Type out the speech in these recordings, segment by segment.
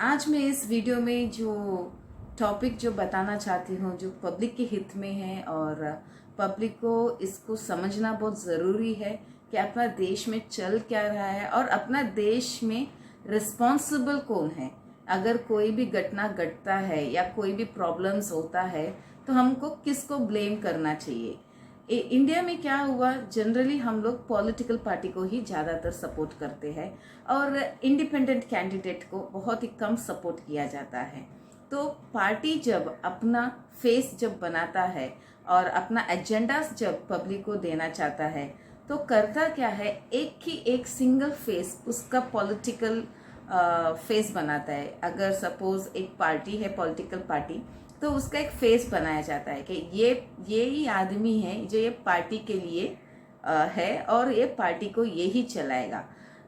आज मैं इस वीडियो में जो टॉपिक जो बताना चाहती हूँ जो पब्लिक के हित में है और पब्लिक को इसको समझना बहुत ज़रूरी है कि अपना देश में चल क्या रहा है और अपना देश में रिस्पॉन्सिबल कौन है। अगर कोई भी घटना घटता है या कोई भी प्रॉब्लम्स होता है तो हमको किसको ब्लेम करना चाहिए। इंडिया में क्या हुआ, जनरली हम लोग पॉलिटिकल पार्टी को ही ज़्यादातर सपोर्ट करते हैं और इंडिपेंडेंट कैंडिडेट को बहुत ही कम सपोर्ट किया जाता है। तो पार्टी जब अपना फेस जब बनाता है और अपना एजेंडा जब पब्लिक को देना चाहता है तो करता क्या है, एक सिंगल फेस उसका पॉलिटिकल फेस बनाता है। अगर सपोज एक पार्टी है, पॉलिटिकल पार्टी, तो उसका एक फेस बनाया जाता है कि ये ही आदमी है जो ये पार्टी के लिए है और ये पार्टी को ये ही चलाएगा।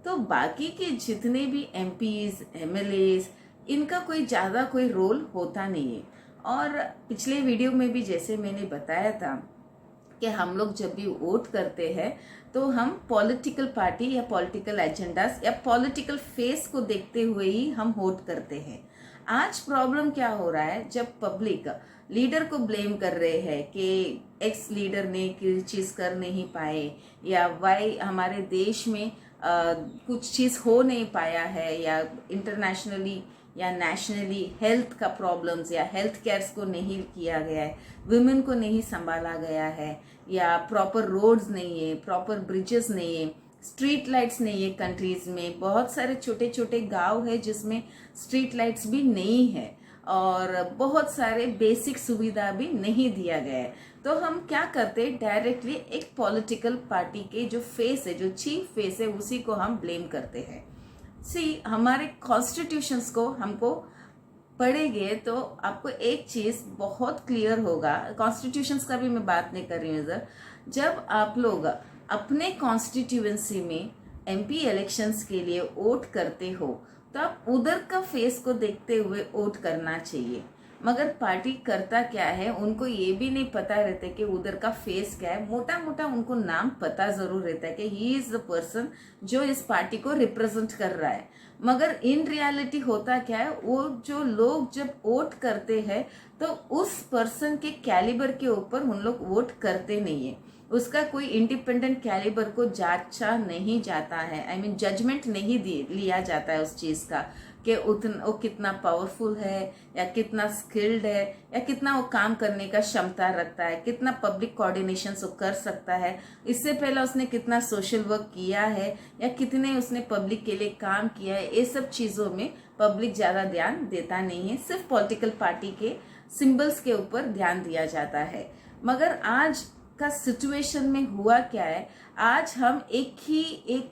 तो बाकी के जितने भी एमपीज, एमएलएज, इनका कोई ज़्यादा कोई रोल होता नहीं है। और पिछले वीडियो में भी जैसे मैंने बताया था कि हम लोग जब भी वोट करते हैं तो हम पॉलिटिकल पार्टी या पॉलिटिकल एजेंडास या पॉलिटिकल फेस को देखते हुए ही हम वोट करते हैं। आज प्रॉब्लम क्या हो रहा है, जब पब्लिक लीडर को ब्लेम कर रहे हैं कि एक्स लीडर ने कोई चीज़ कर नहीं पाए या वाई हमारे देश में कुछ चीज़ हो नहीं पाया है या इंटरनेशनली या नेशनली हेल्थ का प्रॉब्लम्स या हेल्थ केयर्स को नहीं किया गया है, वुमेन को नहीं संभाला गया है या प्रॉपर रोड्स नहीं है, प्रॉपर ब्रिजेस नहीं है, स्ट्रीट लाइट्स नहीं है। कंट्रीज में बहुत सारे छोटे छोटे गांव है जिसमें स्ट्रीट लाइट्स भी नहीं है और बहुत सारे बेसिक सुविधा भी नहीं दिया गया है। तो हम क्या करते हैं, डायरेक्टली एक पॉलिटिकल पार्टी के जो फेस है, जो चीफ फेस है, उसी को हम ब्लेम करते हैं। हमारे कॉन्स्टिट्यूशंस को हमको पढ़ेंगे तो आपको एक चीज बहुत क्लियर होगा। कॉन्स्टिट्यूशंस का भी मैं बात नहीं कर रही हूँ इधर। जब आप लोग अपने कॉन्स्टिट्यूएंसी में एमपी इलेक्शंस के लिए वोट करते हो तो आप उधर का फेस को देखते हुए वोट करना चाहिए। मगर पार्टी करता क्या है, उनको ये भी नहीं पता रहता कि उधर का फेस क्या है। मोटा मोटा उनको नाम पता जरूर रहता है कि ही इज द पर्सन जो इस पार्टी को रिप्रेजेंट कर रहा है। मगर इन रियलिटी होता क्या है, वो जो लोग जब वोट करते हैं तो उस पर्सन के कैलिबर के ऊपर उन लोग वोट करते नहीं है। उसका कोई इंडिपेंडेंट कैलिबर को जांचा नहीं जाता है, आई मीन जजमेंट नहीं लिया जाता है उस चीज का कि वो कितना पावरफुल है या कितना स्किल्ड है या कितना वो काम करने का क्षमता रखता है, कितना पब्लिक कोऑर्डिनेशन वो कर सकता है, इससे पहले उसने कितना सोशल वर्क किया है या कितने उसने पब्लिक के लिए काम किया है। ये सब चीज़ों में पब्लिक ज़्यादा ध्यान देता नहीं है, सिर्फ पॉलिटिकल पार्टी के सिंबल्स के ऊपर ध्यान दिया जाता है। मगर आज का सिचुएशन में हुआ क्या है, आज हम एक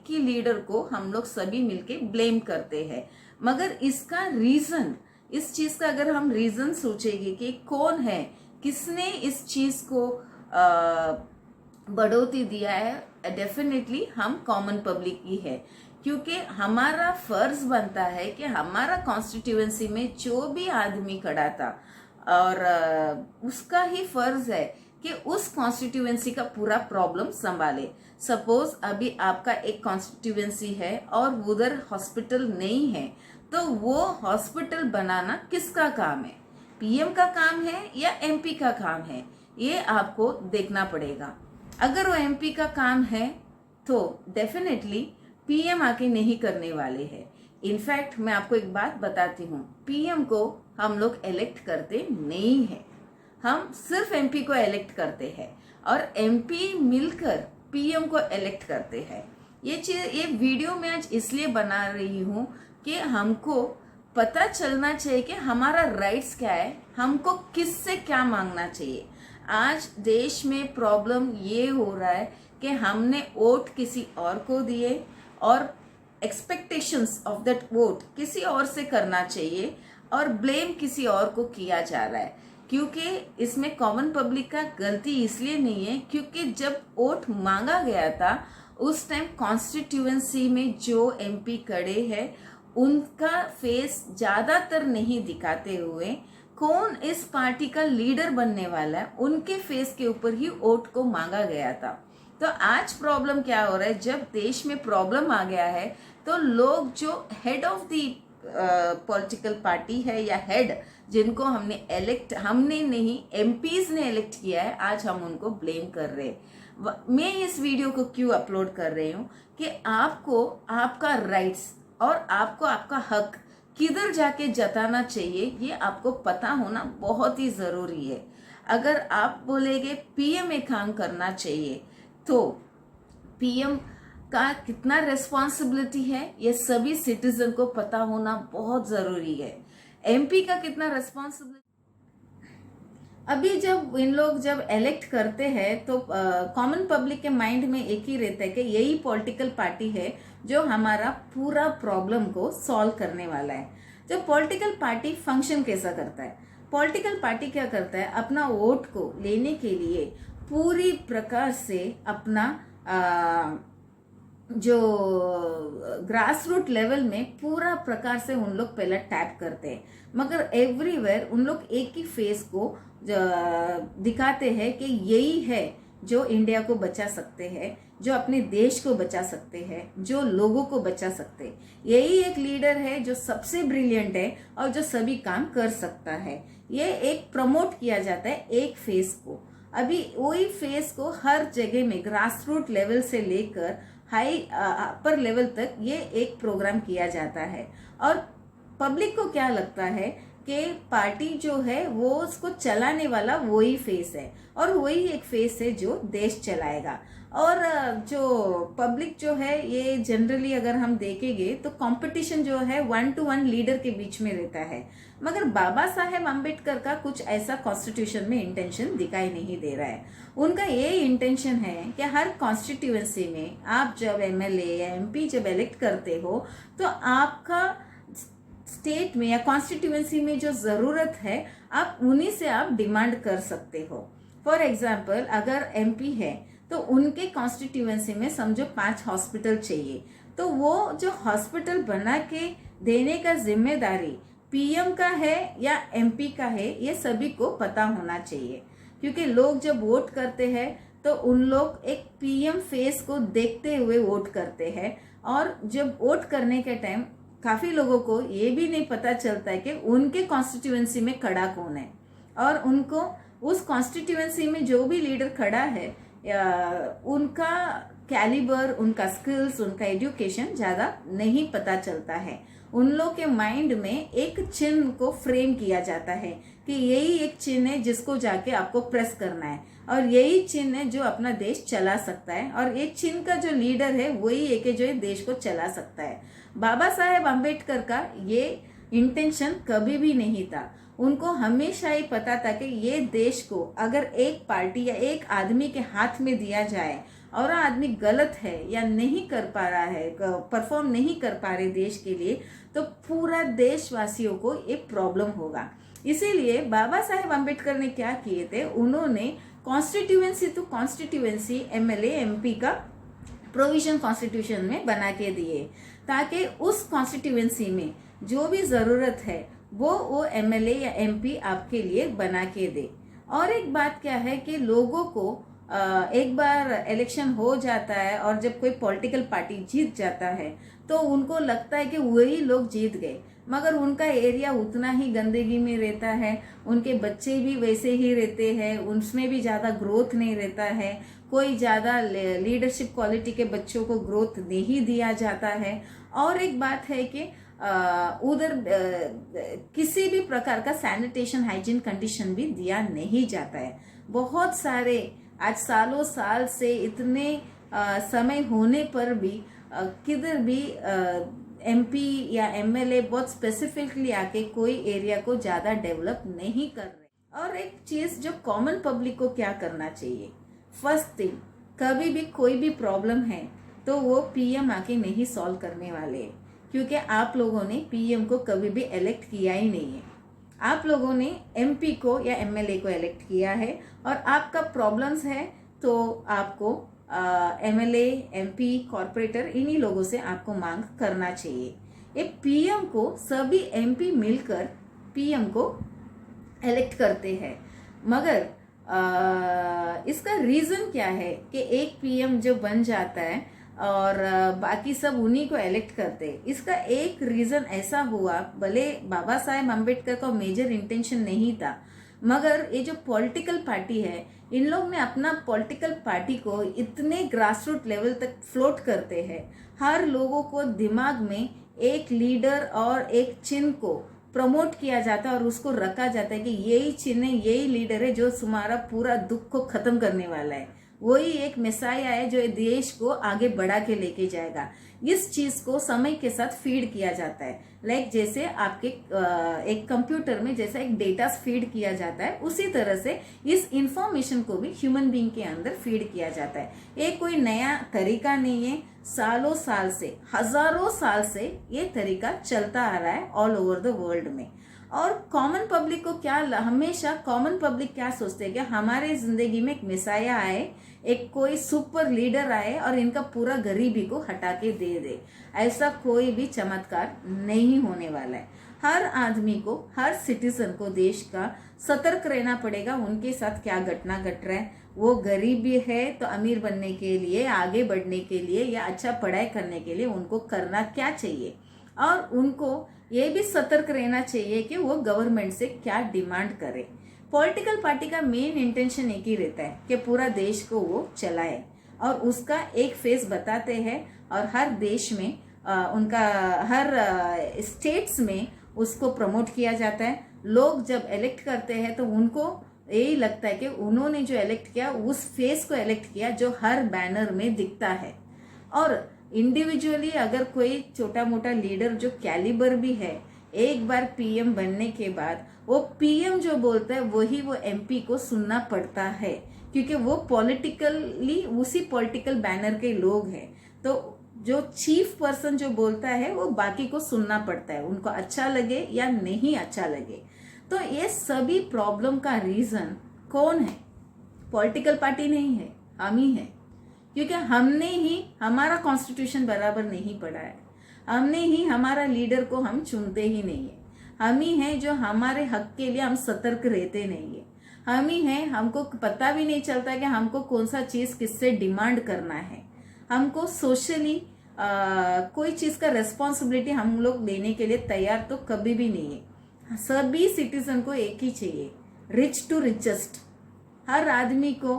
ही लीडर को हम लोग सभी मिलके ब्लेम करते हैं। मगर इसका रीजन, इस चीज का अगर हम रीजन सोचेंगे कि कौन है, किसने इस चीज को बढ़ोतरी दिया है, डेफिनेटली हम कॉमन पब्लिक ही है। क्योंकि हमारा फर्ज बनता है कि हमारा कॉन्स्टिट्यूएंसी में जो भी आदमी खड़ा था और उसका ही फर्ज है कि उस कॉन्स्टिट्यूएंसी का पूरा प्रॉब्लम संभाले। सपोज अभी आपका एक कॉन्स्टिट्यूएंसी है और उधर हॉस्पिटल नहीं है, तो वो हॉस्पिटल बनाना किसका काम है, पीएम का काम है या एमपी का काम है, ये आपको देखना पड़ेगा। अगर वो एमपी का काम है तो डेफिनेटली पीएम आके नहीं करने वाले हैं। इनफैक्ट मैं आपको एक बात बताती हूँ, पीएम को हम लोग इलेक्ट करते नहीं है, हम सिर्फ एमपी को इलेक्ट करते हैं और एमपी मिलकर पीएम को इलेक्ट करते हैं। ये वीडियो मैं आज इसलिए बना रही हूँ कि हमको पता चलना चाहिए कि हमारा राइट्स क्या है, हमको किससे क्या मांगना चाहिए। आज देश में प्रॉब्लम ये हो रहा है कि हमने वोट किसी और को दिए और एक्सपेक्टेशंस ऑफ दैट वोट किसी और से करना चाहिए और ब्लेम किसी और को किया जा रहा है। क्योंकि इसमें कॉमन पब्लिक का गलती इसलिए नहीं है क्योंकि जब वोट मांगा गया था उस टाइम कॉन्स्टिट्यूएंसी में जो एमपी खड़े हैं उनका फेस ज्यादातर नहीं दिखाते हुए कौन इस पार्टी का लीडर बनने वाला है, उनके फेस के ऊपर ही वोट को मांगा गया था। तो आज प्रॉब्लम क्या हो रहा है, जब देश में प्रॉब्लम आ गया है तो लोग जो head of the political party है या हेड जिनको हमने नहीं एमपीज ने इलेक्ट किया है, आज हम उनको ब्लेम कर रहे हैं। मैं इस वीडियो को क्यों अपलोड कर रही हूँ कि आपको आपका राइट्स और आपको आपका हक किधर जाके जताना चाहिए ये आपको पता होना बहुत ही ज़रूरी है। अगर आप बोलेंगे पीएम एक काम करना चाहिए तो पीएम का कितना रिस्पॉन्सिबिलिटी है ये सभी सिटीजन को पता होना बहुत ज़रूरी है। एमपी का कितना रिस्पॉन्सिबिलिटी, अभी जब इलेक्ट करते हैं तो कॉमन पब्लिक के माइंड में एक ही रहता है कि यही पॉलिटिकल पार्टी है जो हमारा पूरा प्रॉब्लम को सॉल्व करने वाला है। जब पॉलिटिकल पार्टी फंक्शन कैसा करता है, पॉलिटिकल पार्टी क्या करता है, अपना वोट को लेने के लिए पूरी प्रकार से अपना जो ग्रास रूट लेवल में पूरा प्रकार से उन लोग पहले टैप करते हैं, मगर एवरीवेयर उन लोग एक ही फेस को दिखाते हैं कि यही है जो इंडिया को बचा सकते हैं, जो अपने देश को बचा सकते हैं, जो लोगों को बचा सकते हैं। यही एक लीडर है जो सबसे ब्रिलियंट है और जो सभी काम कर सकता है। ये एक प्रमोट किया जाता है एक फेस को। अभी वही फेस को हर जगह में ग्रास रूट लेवल से लेकर हाई अपर लेवल तक ये एक प्रोग्राम किया जाता है और पब्लिक को क्या लगता है कि पार्टी जो है वो उसको चलाने वाला वही फेस है और वही एक फेस है जो देश चलाएगा। और जो पब्लिक जो है ये जनरली अगर हम देखेंगे तो कंपटीशन जो है 1 to 1 लीडर के बीच में रहता है, मगर बाबा साहेब अम्बेडकर का कुछ ऐसा कॉन्स्टिट्यूशन में इंटेंशन दिखाई नहीं दे रहा है। उनका ये इंटेंशन है कि हर कॉन्स्टिट्यूएंसी में आप जब एमएलए या एमपी जब इलेक्ट करते हो तो आपका स्टेट में या कॉन्स्टिट्यूएंसी में जो ज़रूरत है आप उन्हीं से आप डिमांड कर सकते हो। फॉर एग्जाम्पल अगर एमपी है तो उनके कॉन्स्टिट्यूएंसी में समझो 5 हॉस्पिटल चाहिए, तो वो जो हॉस्पिटल बना के देने का जिम्मेदारी पीएम का है या एमपी का है ये सभी को पता होना चाहिए। क्योंकि लोग जब वोट करते हैं तो उन लोग एक पीएम फेस को देखते हुए वोट करते हैं और जब वोट करने के टाइम काफ़ी लोगों को ये भी नहीं पता चलता है कि उनके कॉन्स्टिट्यूएंसी में खड़ा कौन है और उनको उस कॉन्स्टिट्यूएंसी में जो भी लीडर खड़ा है उनका कैलिबर, उनका स्किल्स, उनका एजुकेशन ज़्यादा नहीं पता चलता है। उन लोग के माइंड में एक चिन्ह को फ्रेम किया जाता है कि यही एक चिन्ह है जिसको जाके आपको प्रेस करना है और यही चिन्ह है जो अपना देश चला सकता है और ये चिन्ह का जो लीडर है वही एक है जो देश को चला सकता है। बाबा साहेब अम्बेडकर का ये इंटेंशन कभी भी नहीं था। उनको हमेशा ही पता था कि ये देश को अगर एक पार्टी या एक आदमी के हाथ में दिया जाए और आदमी गलत है या नहीं कर पा रहा है, परफॉर्म नहीं कर पा रहे देश के लिए, तो पूरा देशवासियों को एक प्रॉब्लम होगा। इसीलिए बाबा साहेब अम्बेडकर ने क्या किए थे, उन्होंने constituency to constituency MLA MP का प्रोविजन कॉन्स्टिट्यूशन में बना के दिए ताकि उस कॉन्स्टिट्यूएंसी में जो भी ज़रूरत है वो एमएलए या एमपी आपके लिए बना के दे। और एक बात क्या है कि लोगों को एक बार इलेक्शन हो जाता है और जब कोई पॉलिटिकल पार्टी जीत जाता है तो उनको लगता है कि वही लोग जीत गए, मगर उनका एरिया उतना ही गंदगी में रहता है, उनके बच्चे भी वैसे ही रहते हैं, उसमें भी ज़्यादा ग्रोथ नहीं रहता है, कोई ज़्यादा लीडरशिप क्वालिटी के बच्चों को ग्रोथ नहीं दिया जाता है। और एक बात है कि उधर किसी भी प्रकार का सैनिटेशन हाइजीन कंडीशन भी दिया नहीं जाता है। बहुत सारे आज सालों साल से इतने समय होने पर भी किधर भी एमपी या एमएलए बहुत स्पेसिफिकली आके कोई एरिया को ज़्यादा डेवलप नहीं कर रहे। और एक चीज़ जो कॉमन पब्लिक को क्या करना चाहिए, फर्स्ट थिंग, कभी भी कोई भी प्रॉब्लम है तो वो पीएम आके नहीं सॉल्व करने वाले हैं, क्योंकि आप लोगों ने पीएम को कभी भी इलेक्ट किया ही नहीं है। आप लोगों ने एमपी को या एमएलए को इलेक्ट किया है और आपका प्रॉब्लम्स है तो आपको एमएलए, एमपी, कॉरपोरेटर इन्हीं लोगों से आपको मांग करना चाहिए। ये पीएम को सभी एमपी मिलकर पीएम को इलेक्ट करते हैं, मगर इसका रीज़न क्या है कि एक पीएम जो बन जाता है और बाकी सब उन्हीं को इलेक्ट करते हैं। इसका एक रीज़न ऐसा हुआ, भले बाबा साहेब अम्बेडकर का मेजर इंटेंशन नहीं था, मगर ये जो पॉलिटिकल पार्टी है, इन लोग ने अपना पॉलिटिकल पार्टी को इतने ग्रास रूट लेवल तक फ्लोट करते हैं, हर लोगों को दिमाग में एक लीडर और एक चिन्ह को प्रमोट किया जाता है और उसको रखा जाता है कि यही चिन्ह है, यही लीडर है जो तुम्हारा पूरा दुख को खत्म करने वाला है, वही एक मेसाया है जो देश को आगे बढ़ा के लेके जाएगा। इस चीज को समय के साथ फीड किया जाता है, लाइक जैसे आपके एक कंप्यूटर में जैसा एक डेटा फीड किया जाता है, उसी तरह से इस इंफॉर्मेशन को भी ह्यूमन बीइंग के अंदर फीड किया जाता है। ये कोई नया तरीका नहीं है, सालों साल से, हजारों साल से ये तरीका चलता आ रहा है ऑल ओवर द वर्ल्ड में। और कॉमन पब्लिक को क्या, हमेशा कॉमन पब्लिक क्या सोचते हैं कि हमारे जिंदगी में एक मिसाया आए, एक कोई सुपर लीडर आए और इनका पूरा गरीबी को हटा के दे दे। ऐसा कोई भी चमत्कार नहीं होने वाला है। हर आदमी को, हर सिटीजन को देश का सतर्क रहना पड़ेगा उनके साथ क्या घटना घट रहा है। वो गरीब भी है तो अमीर बनने के लिए, आगे बढ़ने के लिए या अच्छा पढ़ाई करने के लिए उनको करना क्या चाहिए, और उनको ये भी सतर्क रहना चाहिए कि वो गवर्नमेंट से क्या डिमांड करे। पॉलिटिकल पार्टी का मेन इंटेंशन एक ही रहता है कि पूरा देश को वो चलाए, और उसका एक फेस बताते हैं, और हर देश में उनका हर स्टेट्स में उसको प्रमोट किया जाता है। लोग जब इलेक्ट करते हैं तो उनको यही लगता है कि उन्होंने जो इलेक्ट किया उस फेस को इलेक्ट किया जो हर बैनर में दिखता है। और इंडिविजुअली अगर कोई छोटा मोटा लीडर जो कैलिबर भी है, एक बार पीएम बनने के बाद वो पीएम जो बोलता है वही वो एमपी को सुनना पड़ता है, क्योंकि वो पॉलिटिकली उसी पॉलिटिकल बैनर के लोग हैं। तो जो चीफ पर्सन जो बोलता है वो बाकी को सुनना पड़ता है, उनको अच्छा लगे या नहीं अच्छा लगे। तो ये सभी प्रॉब्लम का रीजन कौन है? पॉलिटिकल पार्टी नहीं है, हम ही है, क्योंकि हमने ही हमारा कॉन्स्टिट्यूशन बराबर नहीं पढ़ा है, हमने ही हमारा लीडर को हम चुनते ही नहीं है, हम ही हैं जो हमारे हक के लिए हम सतर्क रहते नहीं है, हम ही हैं, हमको पता भी नहीं चलता कि हमको कौन सा चीज़ किससे डिमांड करना है। हमको सोशली कोई चीज़ का रेस्पॉन्सिबिलिटी हम लोग लेने के लिए तैयार तो कभी भी नहीं है। सभी सिटीजन को एक ही चाहिए, रिच टू रिचेस्ट। हर आदमी को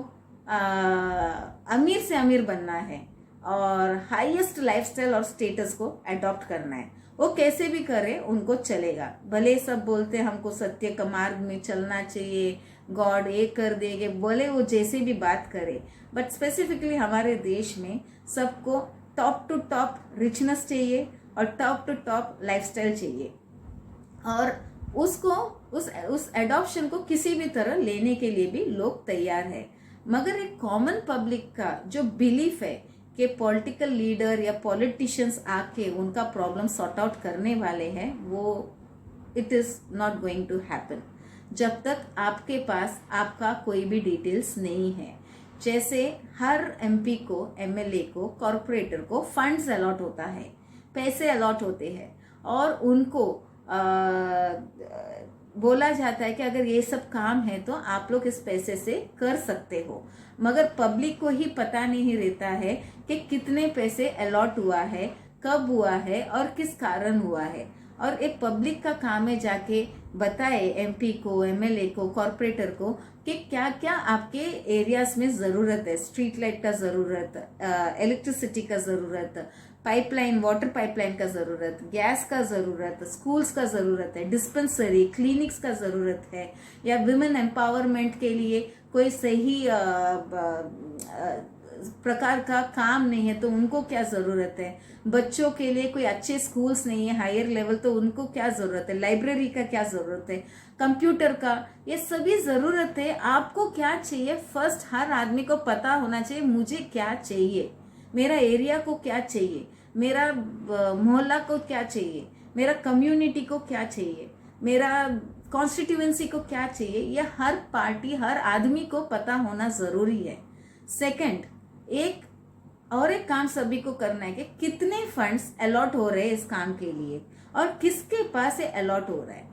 अमीर से अमीर बनना है और हाईएस्ट लाइफस्टाइल और स्टेटस को अडॉप्ट करना है। वो कैसे भी करे उनको चलेगा, भले सब बोलते हैं हमको सत्य का मार्ग में चलना चाहिए, गॉड ये कर देंगे, बोले वो जैसे भी बात करे, बट स्पेसिफिकली हमारे देश में सबको टॉप टू टॉप रिचनेस चाहिए और टॉप टू टॉप लाइफस्टाइल चाहिए, और उसको उस एडॉप्शन को किसी भी तरह लेने के लिए भी लोग तैयार है। मगर एक कॉमन पब्लिक का जो बिलीफ है कि पॉलिटिकल लीडर या पॉलिटिशियंस आके उनका प्रॉब्लम सॉर्ट आउट करने वाले हैं, वो it is not going to happen जब तक आपके पास आपका कोई भी डिटेल्स नहीं है। जैसे हर एमपी को, एमएलए को, कॉरपोरेटर को फंड्स अलॉट होता है, पैसे अलॉट होते हैं, और उनको बोला जाता है कि अगर ये सब काम है तो आप लोग इस पैसे से कर सकते हो। मगर पब्लिक को ही पता नहीं रहता है कि कितने पैसे अलॉट हुआ है, कब हुआ है और किस कारण हुआ है। और एक पब्लिक का काम है जाके बताए एमपी को, एमएलए को, कॉरपोरेटर को कि क्या क्या आपके एरियाज में ज़रूरत है। स्ट्रीट लाइट का ज़रूरत, इलेक्ट्रिसिटी का ज़रूरत, पाइपलाइन, वाटर पाइपलाइन का ज़रूरत, गैस का ज़रूरत, स्कूल्स का ज़रूरत है, डिस्पेंसरी, क्लिनिक्स का ज़रूरत है, या विमेन एम्पावरमेंट के लिए कोई सही प्रकार का काम नहीं है तो उनको क्या ज़रूरत है, बच्चों के लिए कोई अच्छे स्कूल्स नहीं है हायर लेवल तो उनको क्या ज़रूरत है, लाइब्रेरी का क्या ज़रूरत है, कंप्यूटर का, ये सभी ज़रूरत है। आपको क्या चाहिए फर्स्ट हर आदमी को पता होना चाहिए, मुझे क्या चाहिए, मेरा एरिया को क्या चाहिए, मेरा मोहल्ला को क्या चाहिए, मेरा कम्युनिटी को क्या चाहिए, मेरा कॉन्स्टिट्यूएंसी को क्या चाहिए, ये हर पार्टी, हर आदमी को पता होना ज़रूरी है। सेकंड, एक काम सभी को करना है कि कितने फंड्स अलॉट हो रहे हैं इस काम के लिए और किसके पास ये अलॉट हो रहा है।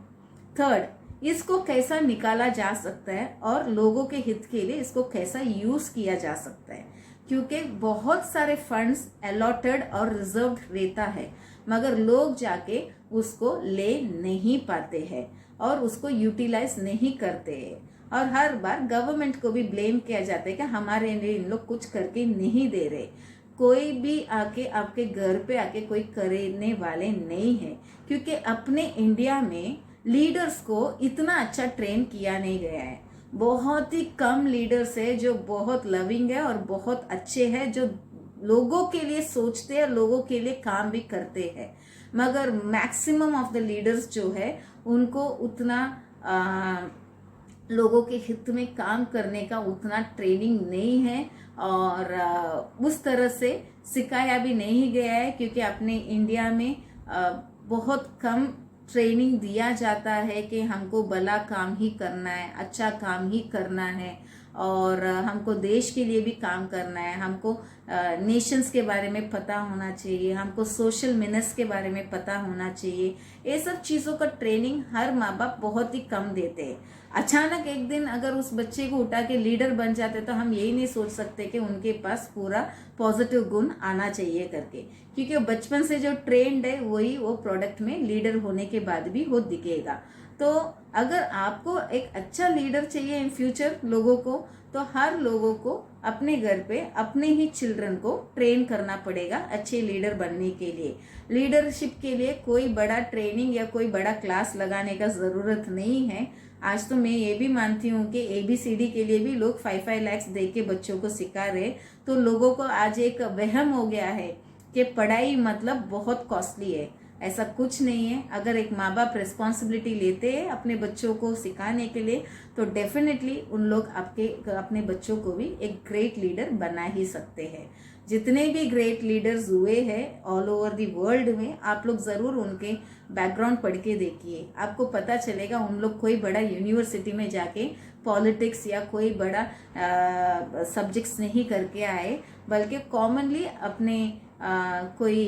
थर्ड, इसको कैसा निकाला जा सकता है और लोगों के हित के लिए इसको कैसा यूज किया जा सकता है, क्योंकि बहुत सारे फंड्स अलॉटेड और रिजर्व रहता है, मगर लोग जाके उसको ले नहीं पाते हैं और उसको यूटिलाइज नहीं करते हैं। और हर बार गवर्नमेंट को भी ब्लेम किया जाता है कि हमारे लिए इन लोग कुछ करके नहीं दे रहे। कोई भी आके आपके घर पे आके कोई करने वाले नहीं है, क्योंकि अपने इंडिया में लीडर्स को इतना अच्छा ट्रेन किया नहीं गया है। बहुत ही कम लीडर्स है जो बहुत लविंग है और बहुत अच्छे हैं, जो लोगों के लिए सोचते हैं, लोगों के लिए काम भी करते हैं। मगर मैक्सिमम ऑफ द लीडर्स जो है उनको उतना लोगों के हित में काम करने का उतना ट्रेनिंग नहीं है और उस तरह से सिखाया भी नहीं गया है, क्योंकि अपने इंडिया में बहुत कम ट्रेनिंग दिया जाता है कि हमको भला काम ही करना है, अच्छा काम ही करना है और हमको देश के लिए भी काम करना है, हमको नेशंस के बारे में पता होना चाहिए, हमको सोशल मिनट्स के बारे में पता होना चाहिए। ये सब चीज़ों का ट्रेनिंग हर माँ बाप बहुत ही कम देते हैं। अचानक एक दिन अगर उस बच्चे को उठा के लीडर बन जाते तो हम यही नहीं सोच सकते कि उनके पास पूरा पॉजिटिव गुण आना चाहिए करके, क्योंकि बचपन से जो ट्रेंड है वही वो प्रोडक्ट में लीडर होने के बाद भी वो दिखेगा। तो अगर आपको एक अच्छा लीडर चाहिए इन फ्यूचर लोगों को, तो हर लोगों को अपने घर पे अपने ही चिल्ड्रन को ट्रेन करना पड़ेगा अच्छे लीडर बनने के लिए। लीडरशिप के लिए कोई बड़ा ट्रेनिंग या कोई बड़ा क्लास लगाने का ज़रूरत नहीं है। आज तो मैं ये भी मानती हूँ कि ABCD के लिए भी लोग 5-5 लाख दे के बच्चों को सिखा रहे। तो लोगों को आज एक वहम हो गया है कि पढ़ाई मतलब बहुत कॉस्टली है। ऐसा कुछ नहीं है। अगर एक माँ बाप रिस्पॉन्सिबिलिटी लेते हैं अपने बच्चों को सिखाने के लिए, तो डेफिनेटली उन लोग अपने बच्चों को भी एक ग्रेट लीडर बना ही सकते हैं। जितने भी ग्रेट लीडर्स हुए हैं ऑल ओवर दी वर्ल्ड में, आप लोग ज़रूर उनके बैकग्राउंड पढ़ के देखिए, आपको पता चलेगा उन लोग कोई बड़ा यूनिवर्सिटी में जाके पॉलिटिक्स या कोई बड़ा सब्जेक्ट्स नहीं करके आए, बल्कि कॉमनली अपने कोई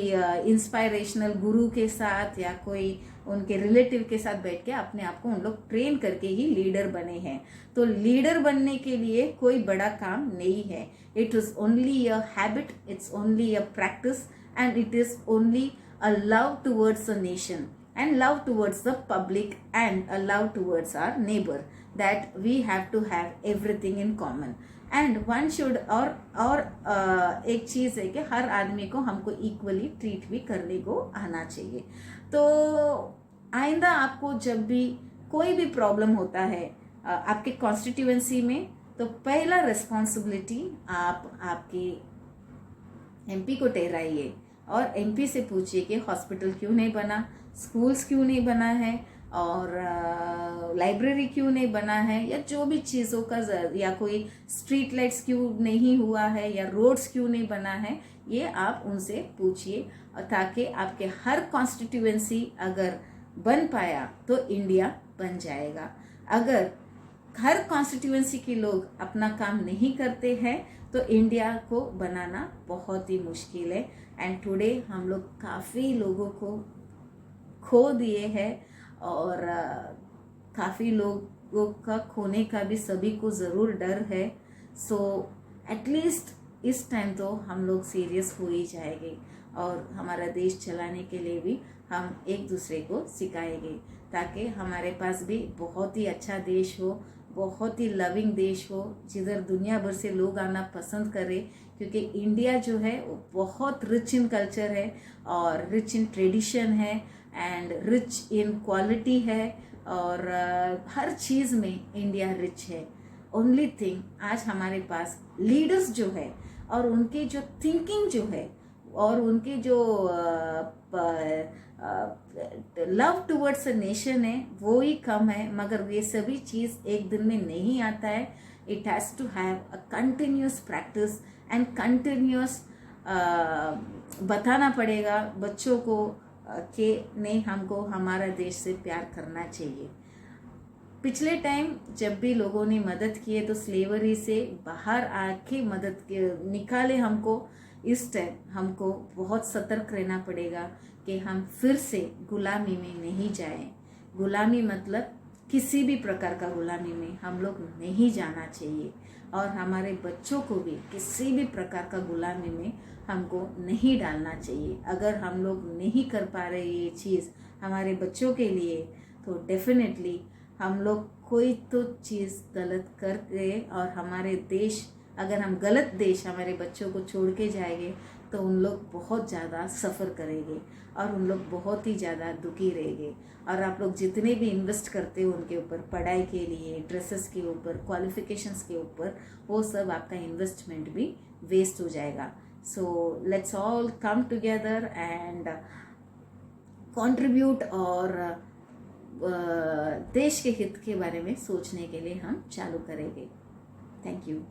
इंस्पायरेशनल गुरु के साथ या कोई उनके रिलेटिव के साथ बैठ के अपने आप को उन लोग ट्रेन करके ही लीडर बने हैं। तो लीडर बनने के लिए कोई बड़ा काम नहीं है। It is only a habit, it's only a practice and it is only a love towards a nation and love towards the public and a love towards our neighbor, that we have to have everything in common and one should और एक चीज़ है कि हर आदमी को हमको equally treat भी करने को आना चाहिए। तो आइंदा आपको जब भी कोई भी प्रॉब्लम होता है आपके कॉन्स्टिट्यूएंसी में, तो पहला रिस्पॉन्सिबिलिटी आप आपके MP को ठहराइए और MP से पूछिए कि हॉस्पिटल क्यों नहीं बना, स्कूल्स क्यों नहीं बना है और लाइब्रेरी क्यों नहीं बना है, या जो भी चीज़ों का या कोई स्ट्रीट लाइट्स क्यों नहीं हुआ है या रोड्स क्यों नहीं बना है, ये आप उनसे पूछिए, ताकि आपके हर कॉन्स्टिट्यूएंसी अगर बन पाया तो इंडिया बन जाएगा। अगर हर कॉन्स्टिट्यूएंसी के लोग अपना काम नहीं करते हैं तो इंडिया को बनाना बहुत ही मुश्किल है। एंड टुडे हम लोग काफ़ी लोगों को खो दिए हैं और काफ़ी लोगों का खोने का भी सभी को ज़रूर डर है। सो एटलीस्ट इस टाइम तो हम लोग सीरियस हो ही जाएंगे और हमारा देश चलाने के लिए भी हम एक दूसरे को सिखाएंगे, ताकि हमारे पास भी बहुत ही अच्छा देश हो, बहुत ही लविंग देश हो, जिधर दुनिया भर से लोग आना पसंद करें, क्योंकि इंडिया जो है वो बहुत रिच इन कल्चर है और रिच इन ट्रेडिशन है एंड रिच इन क्वालिटी है और हर चीज़ में इंडिया रिच है। ओनली थिंग आज हमारे पास लीडर्स जो है और उनके जो थिंकिंग जो है और उनके जो लव टुवर्ड्स अ नेशन है वो ही कम है, मगर ये सभी चीज़ एक दिन में नहीं आता है। It has to have a continuous practice and continuous बताना पड़ेगा बच्चों को कि नहीं, हमको हमारा देश से प्यार करना चाहिए। पिछले टाइम जब भी लोगों ने मदद किए तो स्लेवरी से बाहर आके मदद निकाले हमको। इस टाइम हमको बहुत सतर्क रहना पड़ेगा कि हम फिर से गुलामी में नहीं जाएं। गुलामी मतलब किसी भी प्रकार का गुलामी में हम लोग नहीं जाना चाहिए, और हमारे बच्चों को भी किसी भी प्रकार का गुलामी में हमको नहीं डालना चाहिए। अगर हम लोग नहीं कर पा रहे ये चीज़ हमारे बच्चों के लिए, तो डेफिनेटली हम लोग कोई तो चीज़ गलत कर गए, और हमारे देश, अगर हम गलत देश हमारे बच्चों को छोड़ के जाएंगे तो उन लोग बहुत ज़्यादा सफ़र करेंगे और उन लोग बहुत ही ज़्यादा दुखी रहेंगे। और आप लोग जितने भी इन्वेस्ट करते हो उनके ऊपर, पढ़ाई के लिए, ड्रेसेस के ऊपर, क्वालिफिकेशंस के ऊपर, वो सब आपका इन्वेस्टमेंट भी वेस्ट हो जाएगा। So let's all come together and contribute, और देश के हित के बारे में सोचने के लिए हम चालू करेंगे। Thank you.